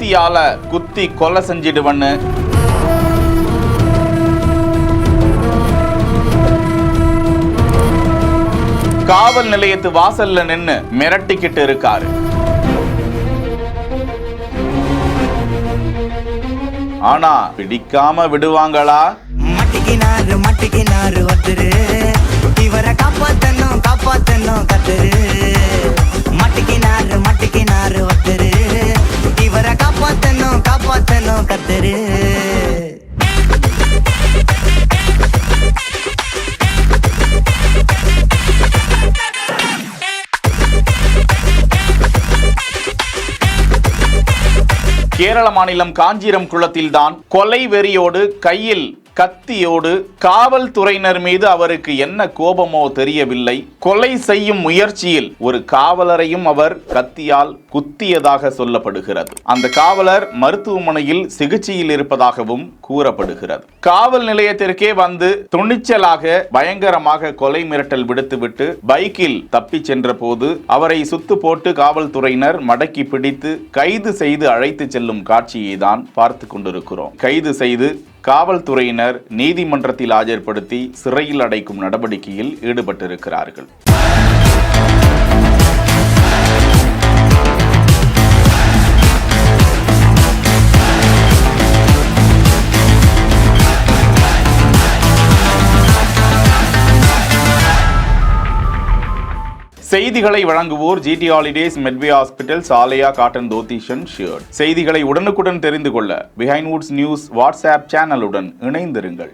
கத்தியால குத்தி கொலை செஞ்சிடுவன்னு காவல் நிலையத்து வாசல்ல நின்னு மிரட்டிக்கிட்டு இருக்காரு. ஆனா பிடிக்காம விடுவாங்களா? மட்டிக்கினாரு ஒருத்தரு, இவரை காப்பாத்தணும் கத்தரு. மட்டிக்கினாரு ஒருத்தரு, இவரை காப்பாத்தணும் கத்தரு. கேரள மாநிலம் காஞ்சிரம் குளத்தில்தான் கொலை வெறியோடு கையில் கத்தியோடு காவல்துறையினர் மீது அவருக்கு என்ன கோபமோ தெரியவில்லை, கொலை செய்யும் முயற்சியில் ஒரு காவலரையும் அவர் கத்தியால் குத்தியதாக சொல்லப்படுகிறது. அந்த காவலர் மருத்துவமனையில் சிகிச்சையில் இருப்பதாகவும் கூறப்படுகிறது. காவல் நிலையத்திற்கே வந்து துணிச்சலாக பயங்கரமாக கொலை மிரட்டல் விடுத்துவிட்டு பைக்கில் தப்பி சென்ற போது அவரை சுத்து போட்டு காவல்துறையினர் மடக்கி பிடித்து கைது செய்து அழைத்து செல்லும் காட்சியை தான் பார்த்து கொண்டிருக்கிறோம். கைது செய்து காவல்துறையினர் நீதிமன்றத்தில் ஆஜர்படுத்தி சிறையில் அடைக்கும் நடவடிக்கையில் ஈடுபட்டிருக்கிறார்கள். செய்திகளை வழங்குவோர் GT ஹாலிடேஸ், மெட்வே ஹாஸ்பிட்டல், சாலையா காட்டன் தோத்திஷன் ஷர்ட். செய்திகளை உடனுக்குடன் தெரிந்து கொள்ள பிஹைண்ட் வுட்ஸ் நியூஸ் வாட்ஸ்அப் சேனலுடன் இணைந்திருங்கள்.